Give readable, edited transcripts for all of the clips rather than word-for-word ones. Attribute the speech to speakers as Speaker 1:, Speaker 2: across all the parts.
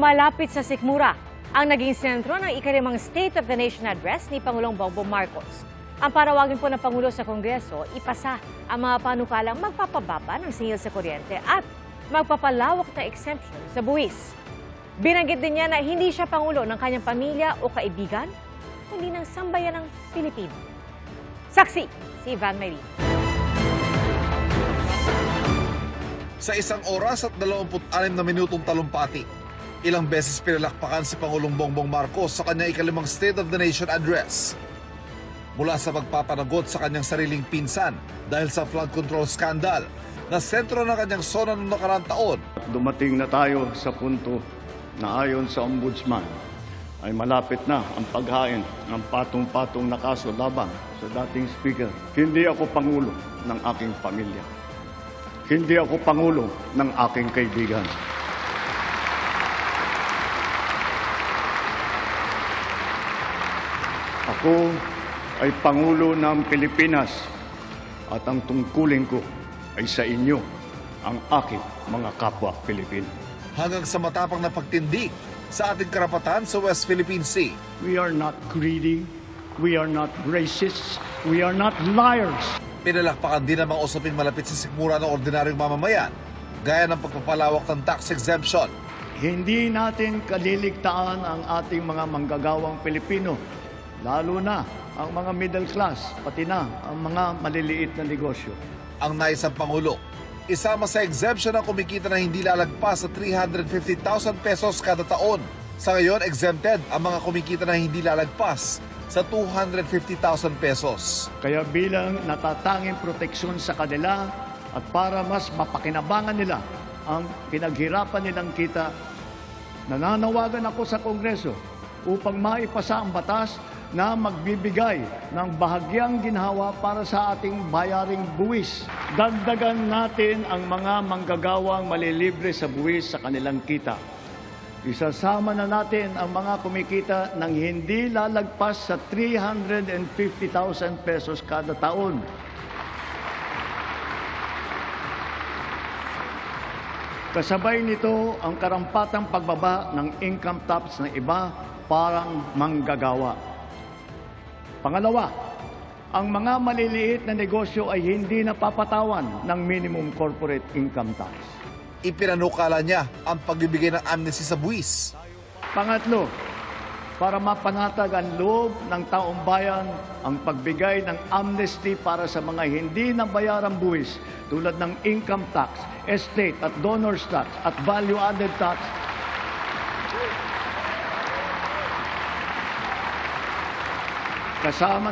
Speaker 1: malapit sa sikmura ang naging sentro ng ikalimang State of the Nation Address ni Pangulong Bongbong Marcos. Ang parawagin po ng Pangulo sa Kongreso, ipasa ang mga panukalang magpapababa ng singil sa kuryente at magpapalawak na exemption sa buwis. Binanggit din niya na hindi siya Pangulo ng kanyang pamilya o kaibigan, kundi ng sambayan ng Pilipino. Saksi, si Ivan Marie.
Speaker 2: Sa 1 oras at 26 na minutong talumpati, ilang beses pinalakpakan si Pangulong Bongbong Marcos sa kanyang ikalimang State of the Nation Address. Mula sa pagpapanagot sa kanyang sariling pinsan dahil sa flood control scandal na sentro ng kanyang sona noong nakaraang taon.
Speaker 3: Dumating na tayo sa punto na ayon sa Ombudsman ay malapit na ang paghain ng patong-patong na kaso laban sa dating Speaker. Hindi ako Pangulo ng aking pamilya. Hindi ako Pangulo ng aking kaibigan. Ako ay Pangulo ng Pilipinas at ang tungkulin ko ay sa inyo, ang aking mga kapwa Pilipino.
Speaker 2: Hanggang sa matapang na pagtindig sa ating karapatan sa West Philippine Sea.
Speaker 3: We are not greedy, we are not racists, we are not liars.
Speaker 2: Pinalakpakan din ang mga usaping malapit sa sikmura ng ordinaryong mamamayan, gaya ng pagpapalawak ng tax exemption.
Speaker 3: Hindi natin kaliligtaan ang ating mga manggagawang Pilipino, lalo na ang mga middle class, pati na ang mga maliliit na negosyo.
Speaker 2: Ang nais ng Pangulo, isama sa exemption ang kumikita na hindi lalagpas sa 350,000 pesos kada taon. Sa ngayon, exempted ang mga kumikita na hindi lalagpas sa 250,000 pesos.
Speaker 3: Kaya bilang natatanging proteksyon sa kanila at para mas mapakinabangan nila ang pinaghirapan nilang kita, nananawagan ako sa Kongreso upang maipasa ang batas na magbibigay ng bahagyang ginhawa para sa ating bayaring buwis. Dagdagan natin ang mga manggagawang malilibre sa buwis sa kanilang kita. Isasama na natin ang mga kumikita ng hindi lalagpas sa 350,000 pesos kada taon. Kasabay nito ang karampatang pagbaba ng income tax ng iba parang manggagawa. Pangalawa, ang mga maliliit na negosyo ay hindi napapatawan ng minimum corporate income tax.
Speaker 2: Ipinanukala niya ang pagbibigay ng amnesty sa buwis.
Speaker 3: Pangatlo, para mapanatag ang loob ng taong bayan ang pagbigay ng amnesty para sa mga hindi nabayarang buwis tulad ng income tax, estate at donors tax at value-added tax. Kasama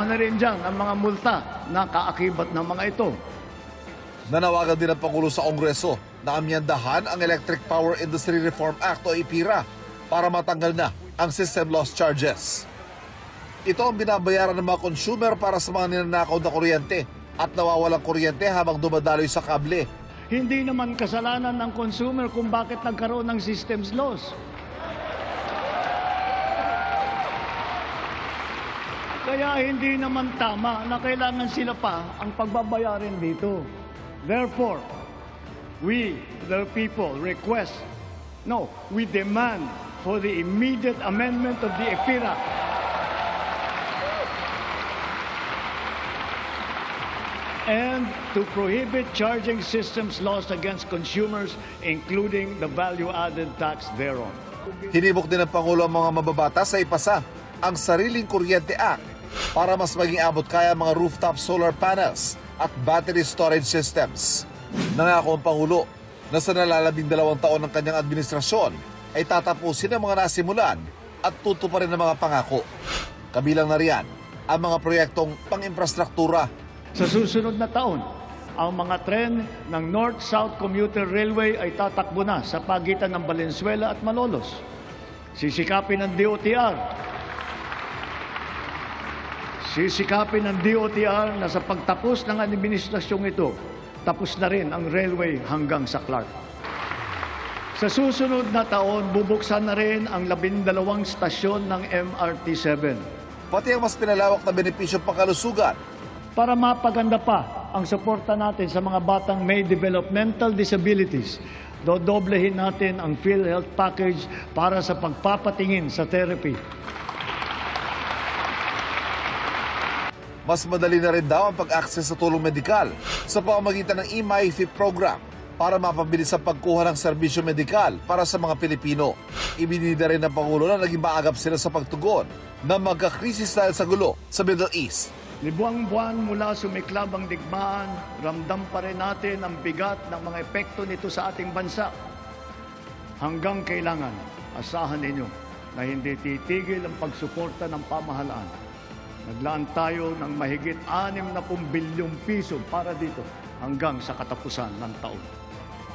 Speaker 3: na rin dyan ang mga multa na kaakibat ng mga ito.
Speaker 2: Nanawagan din ang Pangulo sa Kongreso na amyandahan ang Electric Power Industry Reform Act o EPIRA para matanggal na ang system loss charges. Ito ang binabayaran ng mga consumer para sa mga ninanakaw na kuryente at nawawalang kuryente habang dumadaloy sa kable.
Speaker 3: Hindi naman kasalanan ng consumer kung bakit nagkaroon ng systems loss. Kaya hindi naman tama na kailangan sila pa ang pagbabayarin dito. Therefore, we, the people, we demand for the immediate amendment of the EPIRA. And to prohibit charging systems lost against consumers, including the value-added tax thereon.
Speaker 2: Hinimok din ng Pangulo ang mga mababatas sa ipasa ang Sariling Kuryente Act para mas maging abot kaya ang mga rooftop solar panels at battery storage systems. Nangako ang Pangulo na sa nalalabing-2 taon ng kanyang administrasyon ay tatapusin ang mga nasimulan at tutuparin ang mga pangako. Kabilang na riyan ang mga proyektong pang-infrastruktura.
Speaker 3: Sa susunod na taon, ang mga tren ng North-South Commuter Railway ay tatakbo na sa pagitan ng Valenzuela at Malolos. Sisikapin ng DOTR na sa pagtapos ng administrasyong ito, tapos na rin ang railway hanggang sa Clark. Sa susunod na taon, bubuksan na rin ang 12 stasyon ng MRT-7.
Speaker 2: Pati ang mas pinalawak na benepisyo pangkalusugan.
Speaker 3: Para mapaganda pa ang suporta natin sa mga batang may developmental disabilities Dodoblehin natin ang PhilHealth package para sa pagpapatingin sa therapy.
Speaker 2: Mas madali na rin daw ang pag-access sa tulong medikal sa pamamagitan ng eMyFit program para mapabilis ang pagkuha ng serbisyo medikal para sa mga Pilipino. Ibinida rin ng Pangulo na naging maagap sila sa pagtugon na magkakrisis dahil sa gulo sa Middle East.
Speaker 3: Libuang-buwan mula sumiklab ang digmaan, ramdam pa rin natin ang bigat ng mga epekto nito sa ating bansa. Hanggang kailangan, asahan ninyo na hindi titigil ang pagsuporta ng pamahalaan. Naglaan tayo ng mahigit 60 bilyong piso para dito hanggang sa katapusan ng taon.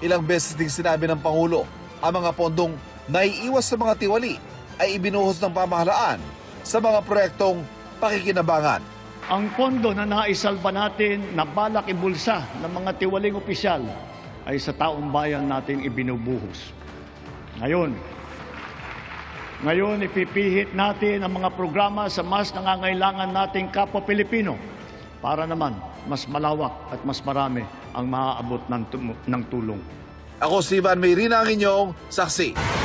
Speaker 2: Ilang beses ding sinabi ng Pangulo, ang mga pondong naiiwas sa mga tiwali ay ibinuhos ng pamahalaan sa mga proyektong pakikinabangan.
Speaker 3: Ang pondo na naisalba natin na balak ibulsa ng mga tiwaling opisyal ay sa taong bayan natin ibinubuhos. Ngayon, ipipihit natin ang mga programa sa mas nangangailangan nating kapwa Pilipino para naman mas malawak at mas marami ang maaabot ng tulong.
Speaker 2: Ako si Ivan Mayrina, ang inyong saksi.